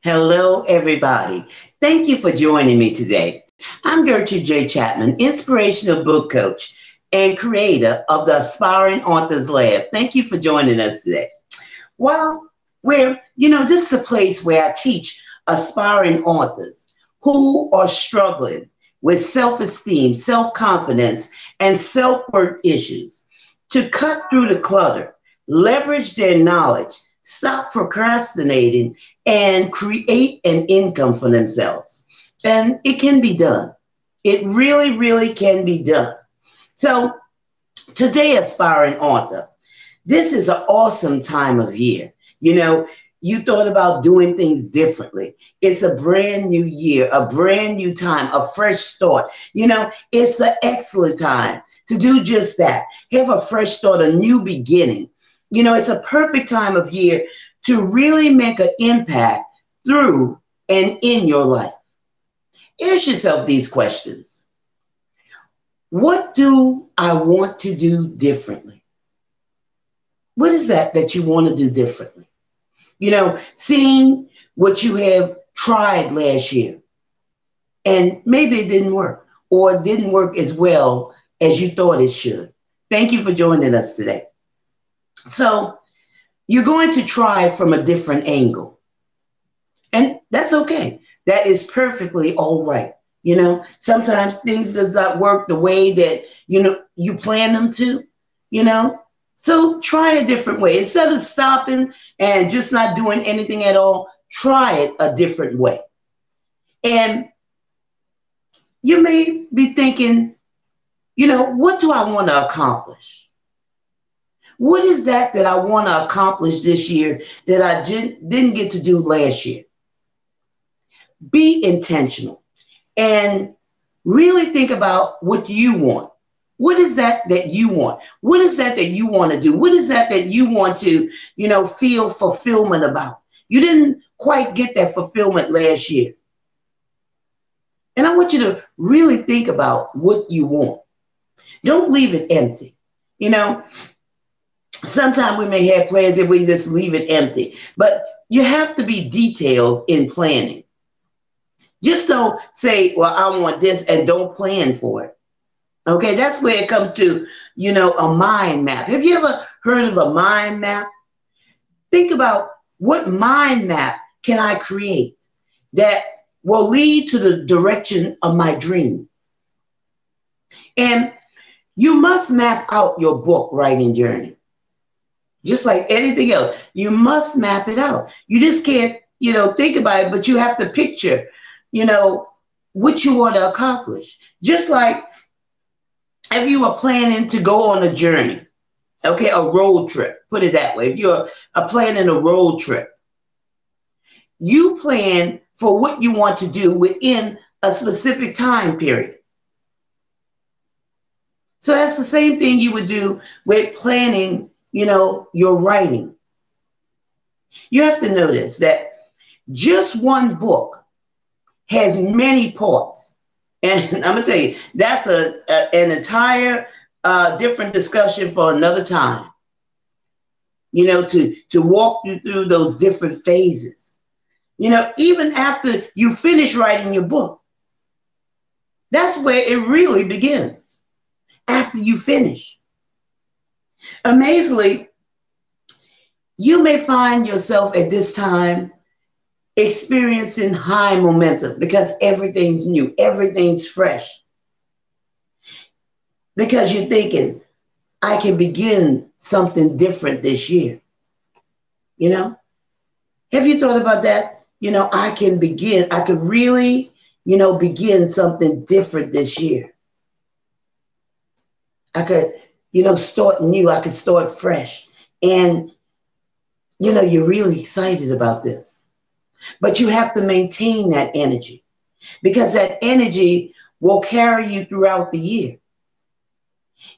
Hello, everybody. Thank you for joining me today. I'm Gertrude Chapman, inspirational book coach and creator of the Aspiring Authors Lab. Thank you for joining us today. Well, this is a place where I teach aspiring authors who are struggling with self-esteem, self-confidence, and self-worth issues to cut through the clutter, leverage their knowledge, stop procrastinating, and create an income for themselves. And it can be done. It really, really can be done. So today, aspiring author, this is an awesome time of year. You thought about doing things differently. It's a brand new year, a brand new time, a fresh start. It's an excellent time to do just that. Have a fresh start, a new beginning. It's a perfect time of year to really make an impact through and in your life. Ask yourself these questions. What do I want to do differently? What is that you want to do differently? Seeing what you have tried last year and maybe it didn't work or it didn't work as well as you thought it should. Thank you for joining us today. So you're going to try from a different angle. And that's okay. That is perfectly all right. Sometimes things does not work the way that, you plan them to, So try a different way. Instead of stopping and just not doing anything at all, try it a different way. And you may be thinking, what do I want to accomplish? What is that I want to accomplish this year that I didn't get to do last year? Be intentional and really think about what you want. What is that you want? What is that you want to do? What is that you want to, feel fulfillment about? You didn't quite get that fulfillment last year. And I want you to really think about what you want. Don't leave it empty. Sometimes we may have plans that we just leave it empty, but you have to be detailed in planning. Just don't say, well, I want this and don't plan for it. Okay, that's where it comes to, a mind map. Have you ever heard of a mind map? Think about what mind map can I create that will lead to the direction of my dream. And you must map out your book writing journey. Just like anything else, you must map it out. You just can't, think about it, but you have to picture, what you want to accomplish. Just like if you were planning to go on a journey, okay, a road trip, put it that way. If you're planning a road trip, you plan for what you want to do within a specific time period. So that's the same thing you would do with planning, your writing. You have to notice that just one book has many parts. And I'm going to tell you, that's an entire different discussion for another time, to walk you through those different phases. Even after you finish writing your book, that's where it really begins, after you finish. Amazingly, you may find yourself at this time experiencing high momentum because everything's new, everything's fresh. Because you're thinking, I can begin something different this year. Have you thought about that? I could really, begin something different this year. I could, start new. I could start fresh. And, you're really excited about this. But you have to maintain that energy because that energy will carry you throughout the year.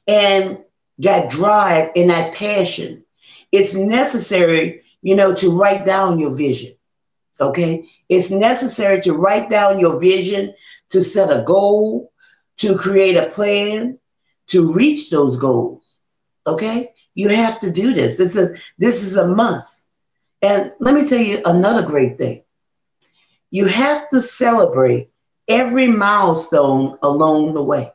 And that drive and that passion, it's necessary, to write down your vision. Okay? It's necessary to write down your vision, to set a goal, to create a plan, to reach those goals. Okay? You have to do this. This is a must. And let me tell you another great thing. You have to celebrate every milestone along the way.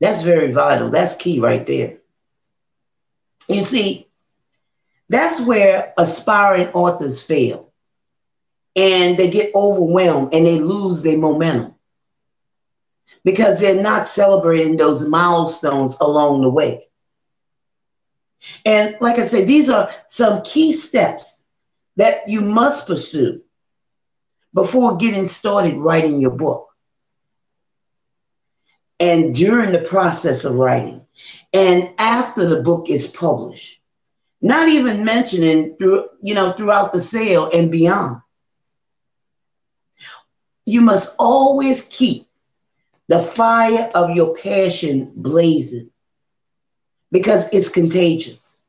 That's very vital. That's key right there. You see, that's where aspiring authors fail and they get overwhelmed and they lose their momentum because they're not celebrating those milestones along the way. And like I said, these are some key steps that you must pursue before getting started writing your book and during the process of writing and after the book is published. Not even mentioning throughout the sale and beyond. You must always keep the fire of your passion blazing because it's contagious.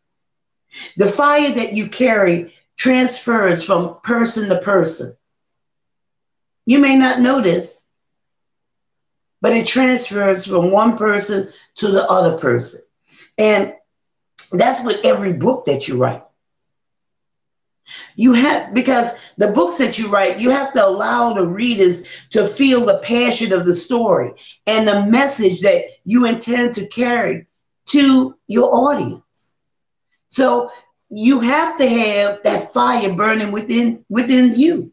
The fire that you carry transfers from person to person. You may not know this, but it transfers from one person to the other person. And that's with every book that you write. Because the books that you write, you have to allow the readers to feel the passion of the story and the message that you intend to carry to your audience. So you have to have that fire burning within you.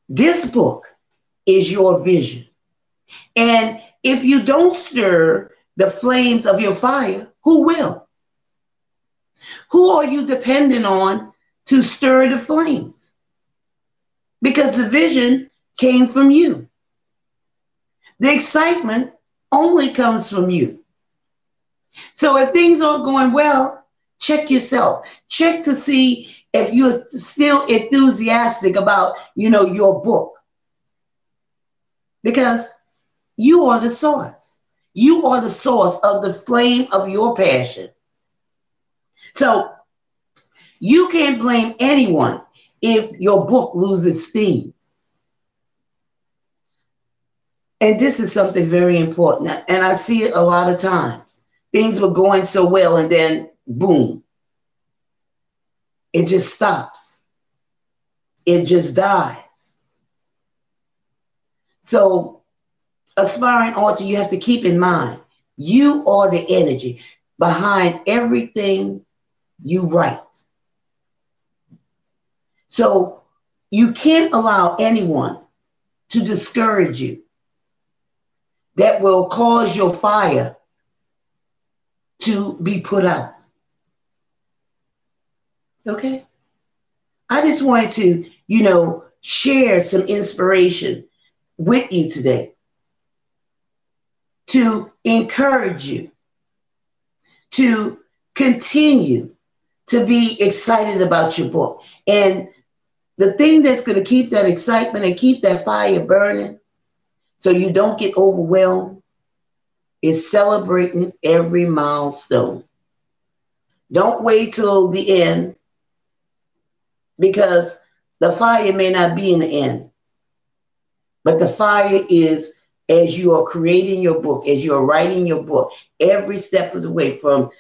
This book is your vision. And if you don't stir the flames of your fire, who will? Who are you dependent on to stir the flames? Because the vision came from you. The excitement only comes from you. So if things aren't going well, check yourself. Check to see if you're still enthusiastic about, your book. Because you are the source. You are the source of the flame of your passion. So you can't blame anyone if your book loses steam. And this is something very important. And I see it a lot of times. Things were going so well and then boom, it just stops. It just dies. So aspiring author, you have to keep in mind, you are the energy behind everything you write. So you can't allow anyone to discourage you that will cause your fire to be put out. Okay? I just wanted to, share some inspiration with you today to encourage you to continue to be excited about your book. And the thing that's going to keep that excitement and keep that fire burning so you don't get overwhelmed is celebrating every milestone. Don't wait till the end because the fire may not be in the end. But the fire is as you are creating your book, as you're writing your book, every step of the way from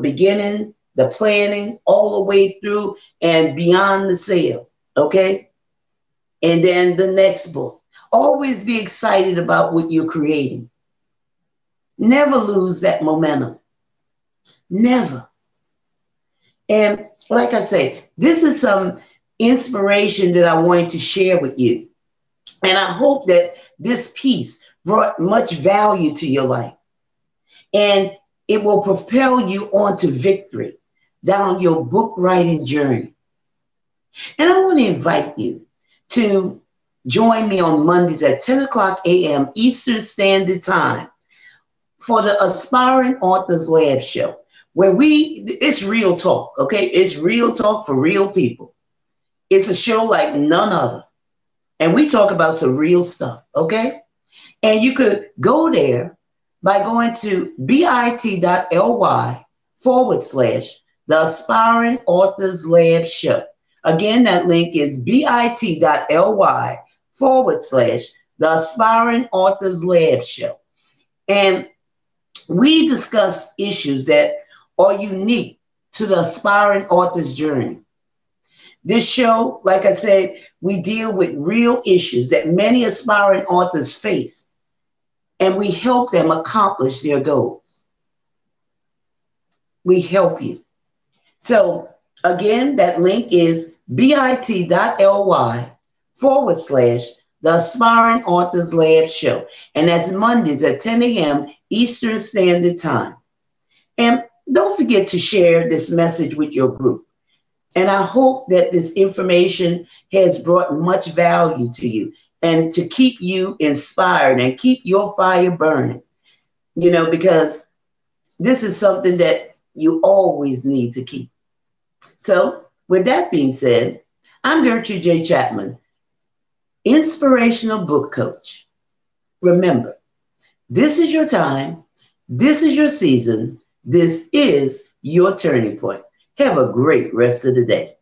beginning, the planning, all the way through and beyond the sale. Okay? And then the next book. Always be excited about what you're creating. Never lose that momentum. Never. And like I say, this is some inspiration that I wanted to share with you. And I hope that this piece brought much value to your life. And it will propel you on to victory down your book writing journey. And I want to invite you to join me on Mondays at 10 o'clock a.m. Eastern Standard Time for the Aspiring Authors Lab Show, where it's real talk, okay? It's real talk for real people. It's a show like none other. And we talk about some real stuff, okay? And you could go there by going to bit.ly/the Aspiring Authors Lab Show. Again, that link is bit.ly/the Aspiring Authors Lab Show. And we discuss issues that are unique to the aspiring author's journey. This show, like I said, we deal with real issues that many aspiring authors face, and we help them accomplish their goals. We help you. So again, that link is bit.ly/ the Aspiring Authors Lab Show. And that's Mondays at 10 a.m. Eastern Standard Time. And don't forget to share this message with your group. And I hope that this information has brought much value to you and to keep you inspired and keep your fire burning, because this is something that you always need to keep. So with that being said, I'm Gertrude J. Chapman, Inspirational Book Coach. Remember, this is your time. This is your season. This is your turning point. Have a great rest of the day.